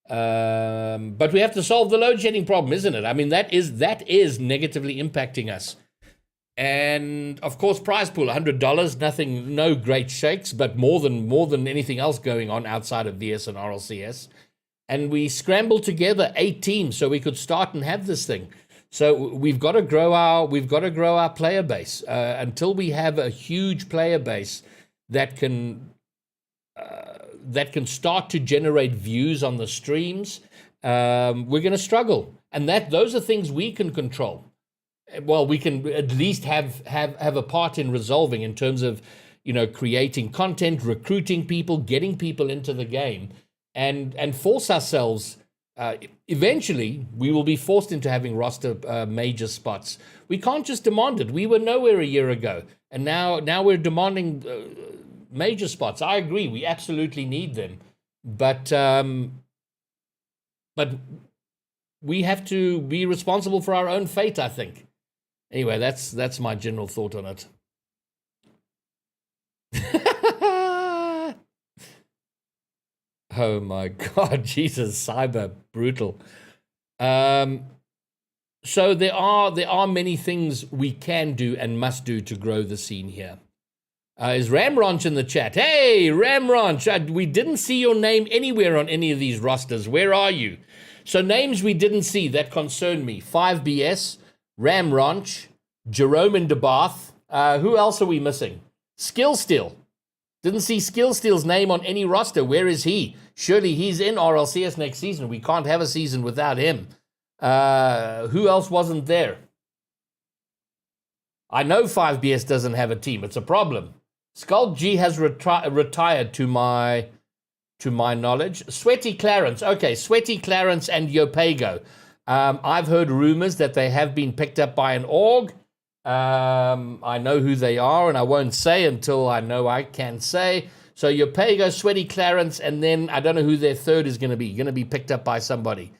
we have to solve the load shedding problem, isn't it? I mean, that is negatively impacting us. And of course, prize pool, $100, nothing, no great shakes, but more than anything else going on outside of VS and RLCS. And we scrambled together 8 teams so we could start and have this thing. So we've got to grow our player base until we have a huge player base that can start to generate views on the streams. We're going to struggle, and those are things we can control. Well, we can at least have a part in resolving in terms of, creating content, recruiting people, getting people into the game, and force ourselves. Eventually, we will be forced into having roster major spots. We can't just demand it. We were nowhere a year ago, and now we're demanding major spots. I agree. We absolutely need them, but we have to be responsible for our own fate, I think. Anyway, that's my general thought on it. Oh my God, Jesus, cyber brutal. So there are many things we can do and must do to grow the scene here. Is Ramronch in the chat? Hey, Ramronch, we didn't see your name anywhere on any of these rosters. Where are you? So names we didn't see that concern me. 5BS, Ramronch, Jerome in DeBath. Who else are we missing? Skillsteel. Didn't see Skillsteel's name on any roster. Where is he? Surely he's in RLCS next season. We can't have a season without him. Who else wasn't there? I know 5BS doesn't have a team. It's a problem. Skull G has retired to my knowledge. Sweaty Clarence. Okay, Sweaty Clarence and Yopago. I've heard rumors that they have been picked up by an org. I know who they are, and I won't say until I know I can say. So Yopago, Sweaty Clarence, and then I don't know who their third is going to be. Going to be picked up by somebody.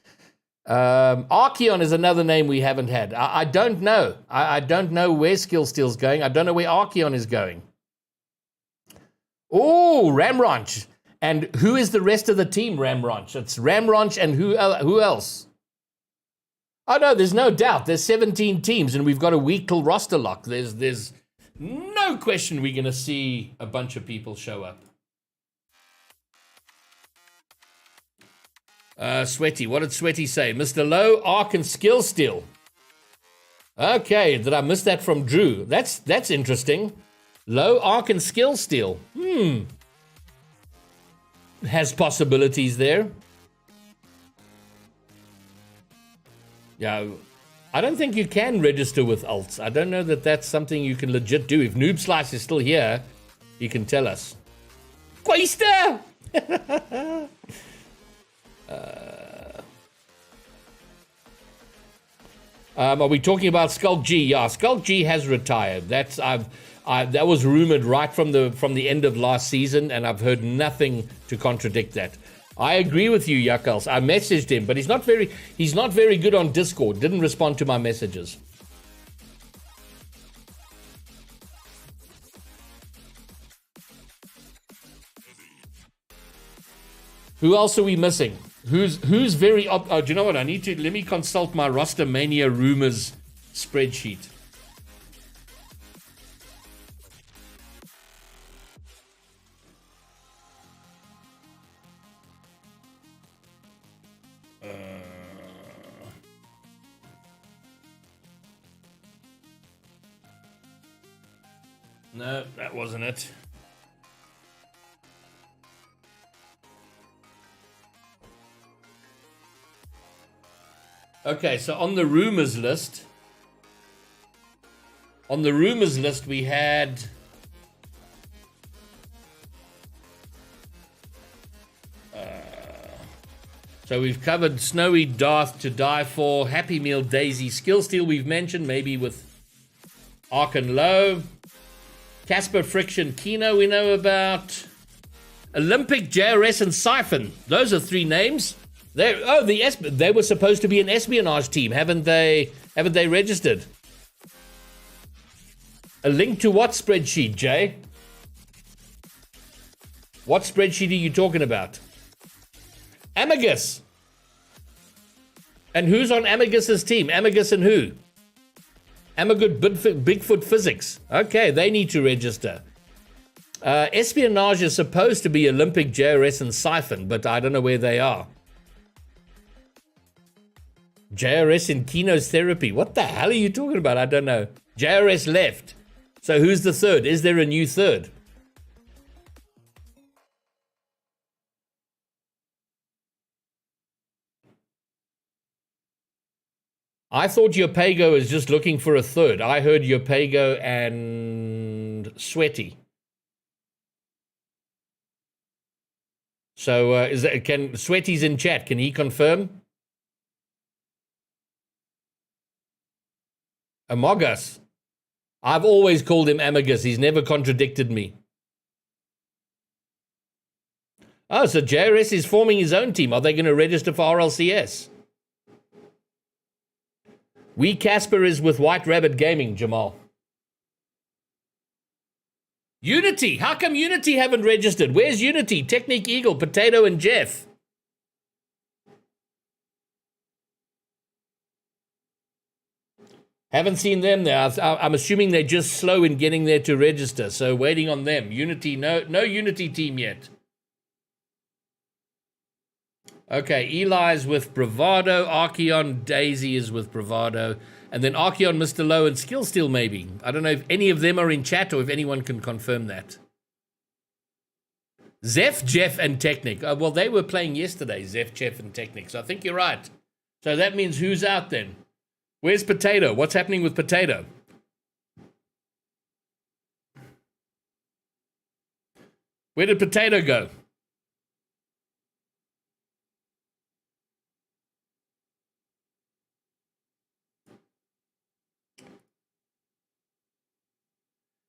Archeon is another name we haven't had. I don't know. I don't know where Skillsteel's going. I don't know where Archeon is going. Oh, Ramronch. And who is the rest of the team, Ramronch? It's Ramronch and who else? Oh, no, there's no doubt. There's 17 teams, and we've got a week till roster lock. There's no question we're going to see a bunch of people show up. Sweaty, what did Sweaty say? Mr. Low, Ark, and Skillsteel. Okay, did I miss that from Drew? That's interesting. Low, Ark, and Skillsteel. Has possibilities there. Yeah, I don't think you can register with alts. I don't know that that's something you can legit do. If Noob Slice is still here, he can tell us. Quaster! Are we talking about Skull G? Yeah, Skull G has retired. That was rumored right from the end of last season, and I've heard nothing to contradict that. I agree with you, Yakals. I messaged him, but he's not very good on Discord. Didn't respond to my messages. Who else are we missing? Who's very do you know what? Let me consult my Roster Mania rumors spreadsheet. No, that wasn't it. Okay, so on the rumors list we had so we've covered Snowy, Darth, To Die For, Happy Meal, Daisy, Skillsteel we've mentioned, maybe with Ark and Low. Casper, Friction, Kino we know about. Olympic, JRS, and Siphon. Those are three names. They were supposed to be an espionage team. Haven't they registered? A link to what spreadsheet, Jay? What spreadsheet are you talking about? Amagus. And who's on Amagus's team? Amagus and who? Amagut Bigfoot Physics. Okay, they need to register. Espionage is supposed to be Olympic, JRS, and Siphon, but I don't know where they are. JRS in Kino's Therapy. What the hell are you talking about? I don't know. JRS left. So who's the third? Is there a new third? I thought Yopago is just looking for a third. I heard Yopago and Sweaty. So can Sweaty's in chat? Can he confirm? Amogus. I've always called him Amagus. He's never contradicted me. Oh, so JRS is forming his own team. Are they going to register for RLCS? Wee Casper is with White Rabbit Gaming, Jamal. Unity. How come Unity haven't registered? Where's Unity? Technique Eagle, Potato, and Jeff. Haven't seen them there. I'm assuming they're just slow in getting there to register, so waiting on them. Unity, no Unity team yet. Okay, Eli's with Bravado, Archeon, Daisy is with Bravado, and then Archeon, Mr. Low, and Skillsteel maybe. I don't know if any of them are in chat or if anyone can confirm that. Zeph, Jeff, and Technic. Well, they were playing yesterday, Zeph, Jeff, and Technic, so I think you're right. So that means who's out then? Where's Potato? What's happening with Potato? Where did Potato go?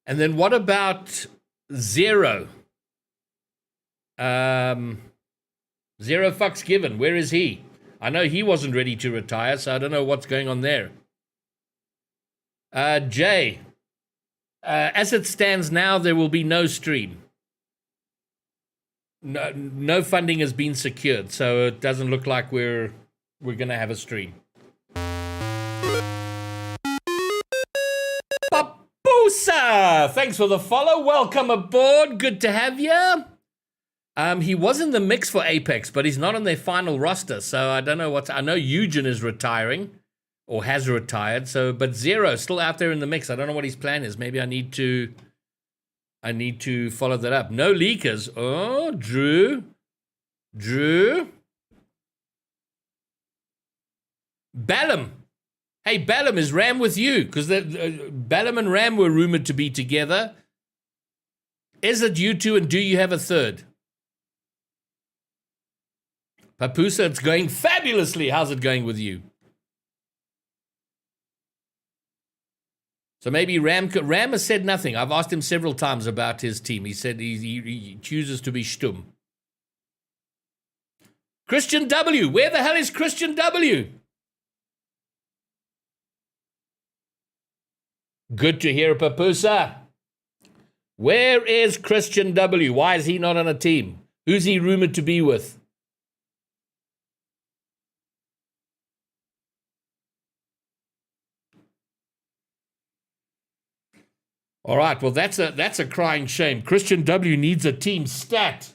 And then what about Zero? Zero fucks given. Where is he? I know he wasn't ready to retire, so I don't know what's going on there. Jay, as it stands now, there will be no stream. No funding has been secured, so it doesn't look like we're going to have a stream. Papusa, thanks for the follow. Welcome aboard. Good to have you. He was in the mix for Apex, but he's not on their final roster, so I don't know I know Eugen is retiring, or has retired, but Zero still out there in the mix. I don't know what his plan is. Maybe I need to follow that up. No leakers. Oh, Drew. Ballum. Hey, Ballum, is Ram with you? Because Ballum and Ram were rumored to be together. Is it you two, and do you have a third? Papusa, it's going fabulously. How's it going with you? So maybe Ram has said nothing. I've asked him several times about his team. He said he chooses to be stum. Christian W. Where the hell is Christian W? Good to hear, Papusa. Where is Christian W? Why is he not on a team? Who's he rumored to be with? All right, well, that's a crying shame. Christian W needs a team stat.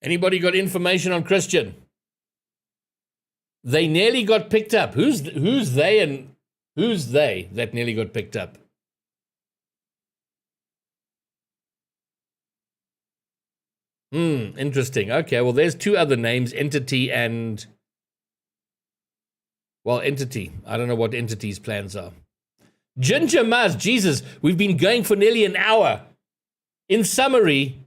Anybody got information on Christian? They nearly got picked up. Who's they and who's they that nearly got picked up? Interesting. Okay, well, there's two other names, Entity and... Well, Entity. I don't know what Entity's plans are. Ginger Muzz, Jesus, we've been going for nearly an hour. In summary,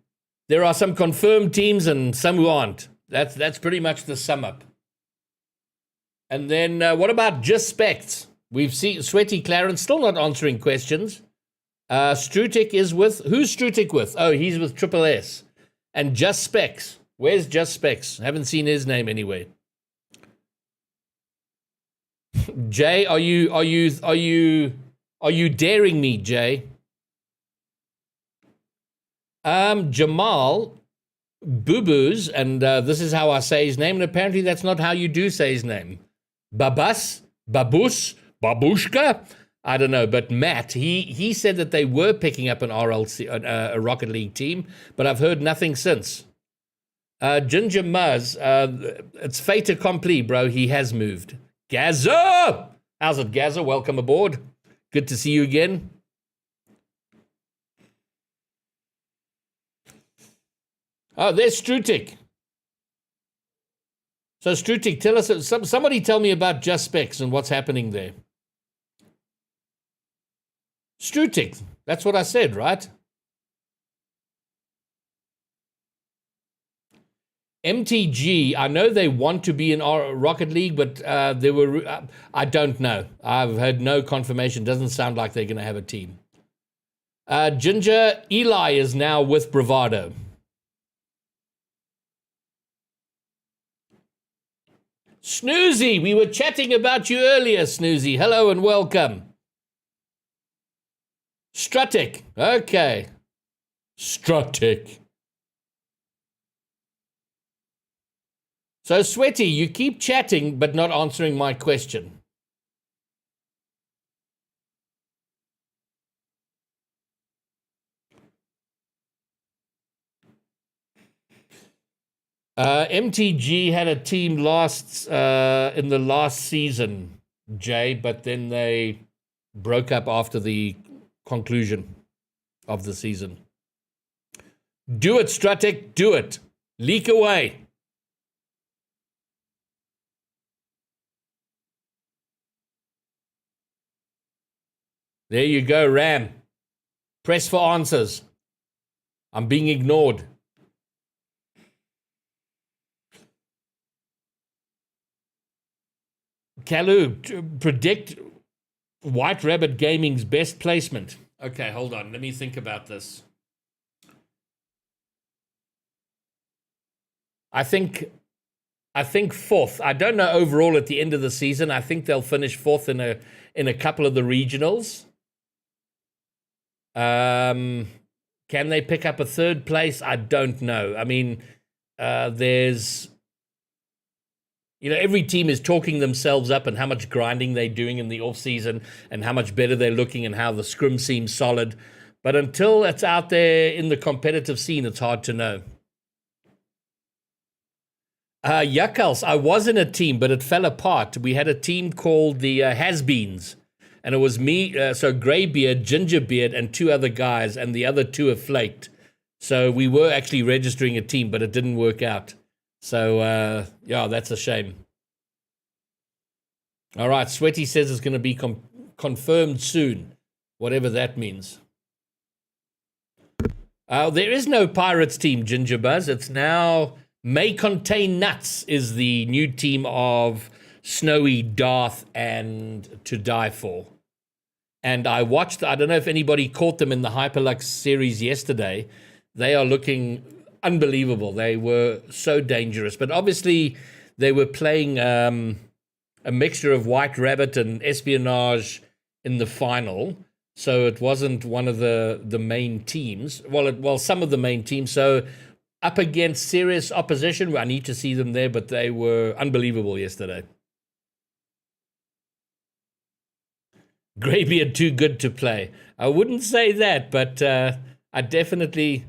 there are some confirmed teams and some who aren't. That's pretty much the sum up. And then what about Just Specs? We've seen Sweaty Clarence still not answering questions. Strutic is with... Who's Strutic with? Oh, he's with Triple S. And Just Specs. Where's Just Specs? Haven't seen his name anywhere. Jay, are you daring me, Jay? Jamal Boo-Boos, and this is how I say his name, and apparently that's not how you do say his name. Babus, Babus, Babushka? I don't know, but Matt, he said that they were picking up an RLC, a Rocket League team, but I've heard nothing since. Ginger Muzz, it's fait accompli, bro. He has moved. Gaza! How's it, Gaza? Welcome aboard. Good to see you again. Oh, there's Strutic. So, Strutic, tell us, somebody tell me about Just Specs and what's happening there. Strutic, that's what I said, right? MTG, I know they want to be in Rocket League, but there were, I don't know. I've heard no confirmation. Doesn't sound like they're going to have a team. Ginger, Eli is now with Bravado. Snoozy, we were chatting about you earlier, Snoozy. Hello and welcome. Strutic, okay. Strutic. So, Sweaty, you keep chatting but not answering my question. MTG had a team in the last season, Jay, but then they broke up after the conclusion of the season. Do it, Strutic, do it. Leak away. There you go, Ram. Press for answers. I'm being ignored. Kalu, predict White Rabbit Gaming's best placement. Okay, hold on. Let me think about this. I think fourth. I don't know overall at the end of the season. I think they'll finish fourth in a couple of the regionals. Can they pick up a third place? I don't know. I mean, there's... every team is talking themselves up and how much grinding they're doing in the off-season and how much better they're looking and how the scrim seems solid. But until it's out there in the competitive scene, it's hard to know. Yuckals, I was in a team, but it fell apart. We had a team called the Has-Beens. And it was me, so Greybeard, Gingerbeard, and two other guys, and the other two have flaked. So we were actually registering a team, but it didn't work out. So, yeah, that's a shame. All right, Sweaty says it's going to be confirmed soon, whatever that means. There is no Pirates team, Gingerbuzz. It's now May Contain Nuts is the new team of Snowy, Darth, and To Die For. And I watched, I don't know if anybody caught them in the Hyperlux series yesterday. They are looking unbelievable. They were so dangerous. But obviously, they were playing a mixture of White Rabbit and Espionage in the final. So it wasn't one of the main teams. Well, some of the main teams. So up against serious opposition. I need to see them there, but they were unbelievable yesterday. Greybeard too good to play. I wouldn't say that, but I definitely...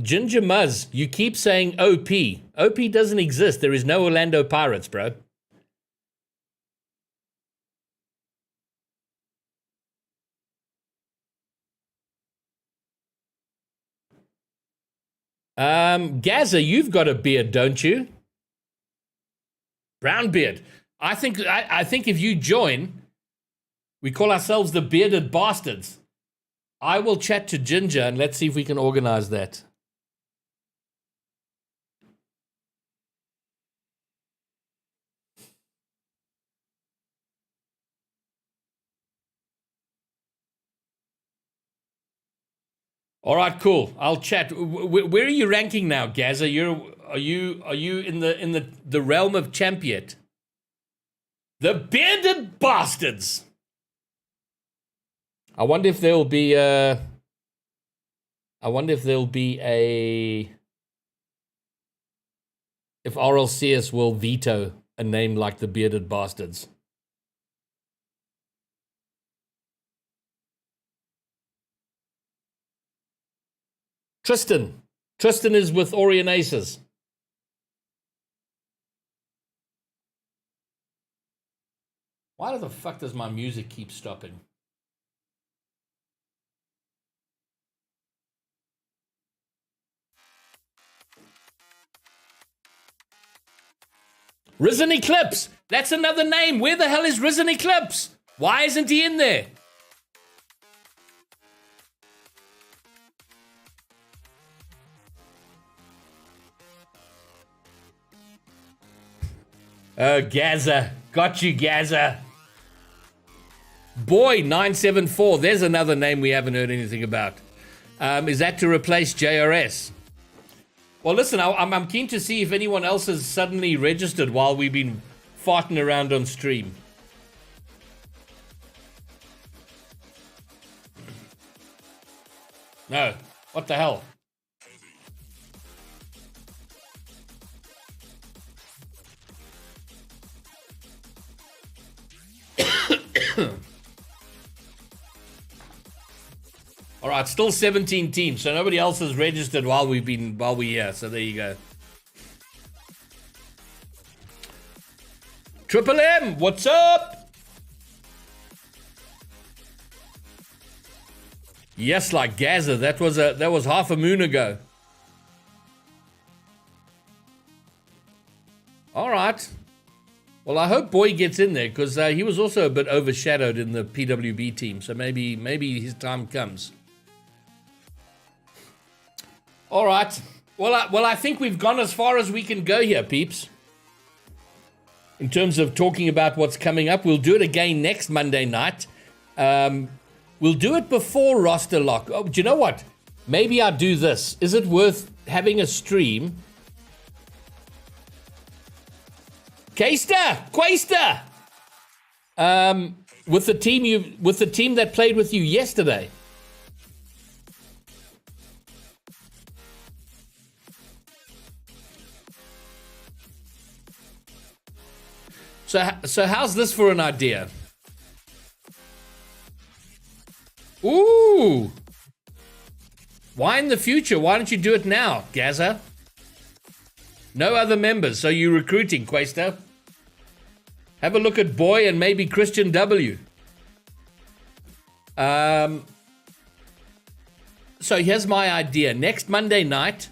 Ginger Muzz, you keep saying OP. OP doesn't exist. There is no Orlando Pirates, bro. Gaza, you've got a beard, don't you? Brown beard. I think if you join, we call ourselves the Bearded Bastards. I will chat to Ginger and let's see if we can organize that. All right, cool. I'll chat. Where are you ranking now, Gaza? Are you in the realm of champion? The Bearded Bastards. I wonder if there'll be a if RLCS will veto a name like the Bearded Bastards. Tristan is with Orion Aces. Why the fuck does my music keep stopping? Risen Eclipse. That's another name. Where the hell is Risen Eclipse? Why isn't he in there? Oh, Gaza. Got you, Gaza. Boy, 974. There's another name we haven't heard anything about. Is that to replace JRS? Well, listen, I'm keen to see if anyone else has suddenly registered while we've been farting around on stream. No. What the hell? All right, still 17 teams, so nobody else has registered while we're here. So there you go. Triple M, what's up? Yes, like Gaza. That was half a moon ago. All right. Well, I hope Boy gets in there because he was also a bit overshadowed in the PWB team. So maybe his time comes. All right. Well, I think we've gone as far as we can go here, peeps. In terms of talking about what's coming up, we'll do it again next Monday night. We'll do it before roster lock. Oh, do you know what? Maybe I'll do this. Is it worth having a stream? Quaster! With the team that played with you yesterday. So how's this for an idea? Ooh! Why in the future? Why don't you do it now, Gaza? No other members, so you're recruiting, Quaster. Have a look at Boy and maybe Christian W. So here's my idea. Next Monday night,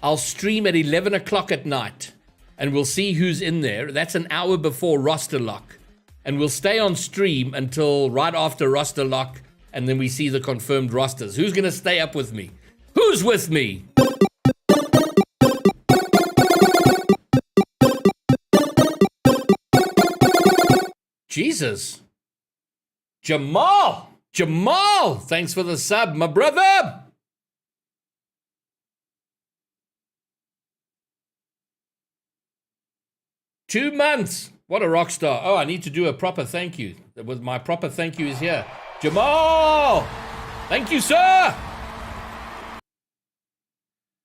I'll stream at 11 o'clock at night. And we'll see who's in there. That's an hour before roster lock. And we'll stay on stream until right after roster lock. And then we see the confirmed rosters. Who's going to stay up with me? Who's with me? Jesus. Jamal. Thanks for the sub, my brother. Two months. What a rock star. Oh, I need to do a proper thank you. My proper thank you is here. Jamal! Thank you, sir!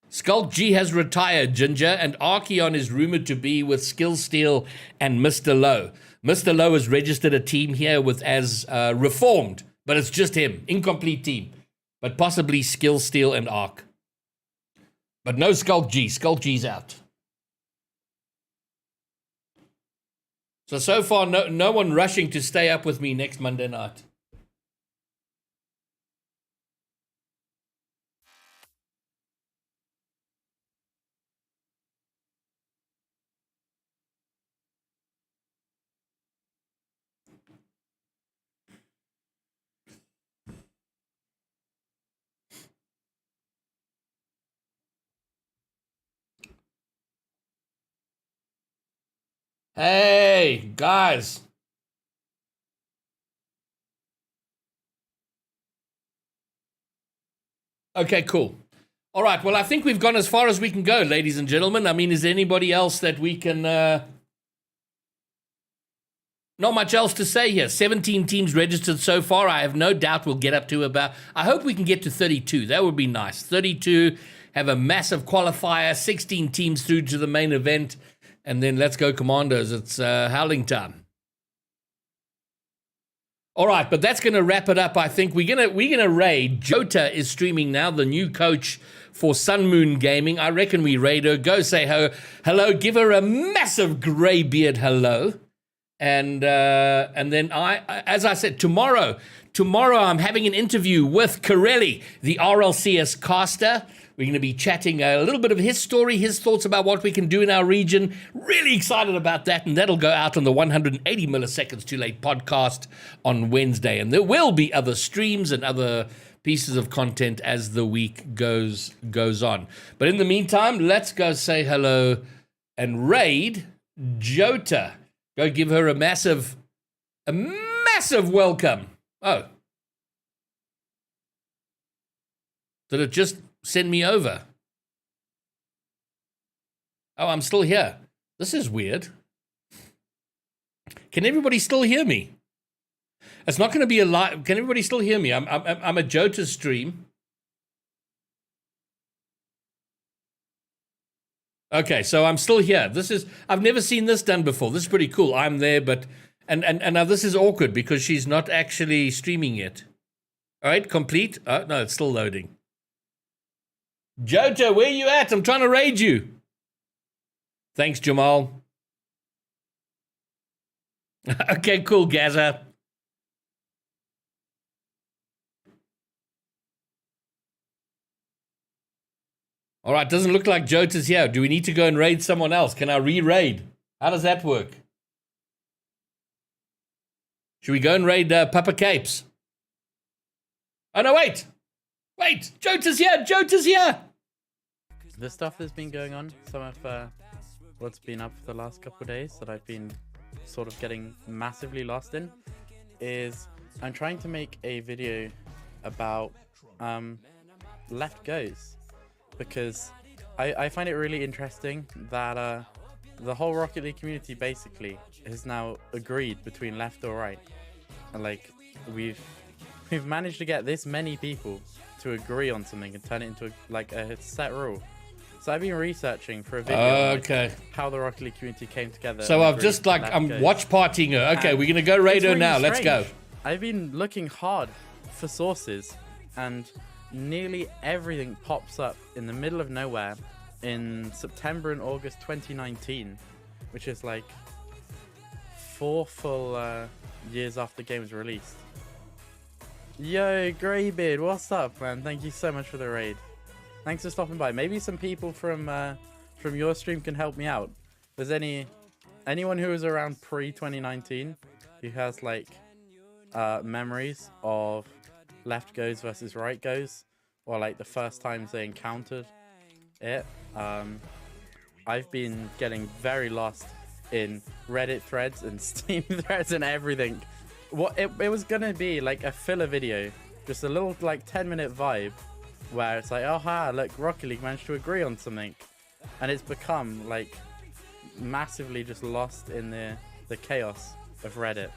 Skulk G has retired, Ginger, and Archeon is rumored to be with Skill Steel and Mr. Lowe. Mr. Lowe has registered a team here with as reformed, but it's just him. Incomplete team. But possibly Skill Steel and Arc. But no Skulk G. Skulk G's out. So far, no one rushing to stay up with me next Monday night. Hey, guys. Okay, cool. All right, well, I think we've gone as far as we can go, ladies and gentlemen. I mean, is there anybody else that we can... Not much else to say here. 17 teams registered so far. I have no doubt we'll get up to about... I hope we can get to 32. That would be nice. 32, have a massive qualifier, 16 teams through to the main event. And then let's go Commandos. It's howling time. All right, but that's going to wrap it up. I think we're gonna raid. Jota is streaming now, the new coach for Sun Moon Gaming. I reckon we raid her. Go say hello. Give her a massive grey beard hello. And then as I said, tomorrow I'm having an interview with Corelli, the RLCS caster. We're going to be chatting a little bit of his story, his thoughts about what we can do in our region. Really excited about that, and that'll go out on the 180 Milliseconds Too Late podcast on Wednesday. And there will be other streams and other pieces of content as the week goes on. But in the meantime, let's go say hello and raid Jota. Go give her a massive welcome. Oh. Did it just send me over? Oh, I'm still here. This is weird. Can everybody still hear me? It's not going to be a live. Can everybody still hear me? I'm a Jota stream. Okay, so I'm still here. I've never seen this done before. This is pretty cool. I'm there, but and now this is awkward because she's not actually streaming yet. All right, complete. Oh no, it's still loading. Jota, where you at? I'm trying to raid you. Thanks, Jamal. Okay, cool, Gaza. All right, doesn't look like Jota's here. Do we need to go and raid someone else? Can I re-raid? How does that work? Should we go and raid Papa Capes? Oh, no, wait. Wait, Jota's here. Jota's here. The stuff that's been going on, some of what's been up for the last couple of days that I've been sort of getting massively lost in, is I'm trying to make a video about left goes. Because I find it really interesting that the whole Rocket League community basically has now agreed between left or right, and like we've managed to get this many people to agree on something and turn it into a set rule. So I've been researching for a video on how the Rocket League community came together. So I've just I'm watch partying her. Okay, we're gonna go raid her now. Let's go. I've been looking hard for sources, and nearly everything pops up in the middle of nowhere in September and August 2019, which is like 4 full years after the game was released. Yo, Greybeard, what's up, man? Thank you so much for the raid. Thanks for stopping by. Maybe some people from your stream can help me out. If there's anyone who was around pre-2019 who has like memories of left goes versus right goes, or like the first times they encountered it. I've been getting very lost in Reddit threads and Steam threads and everything. What it was gonna be like a filler video, just a little like 10-minute vibe where it's like, oh ha, look, Rocket League managed to agree on something, and it's become like massively just lost in the chaos of Reddit.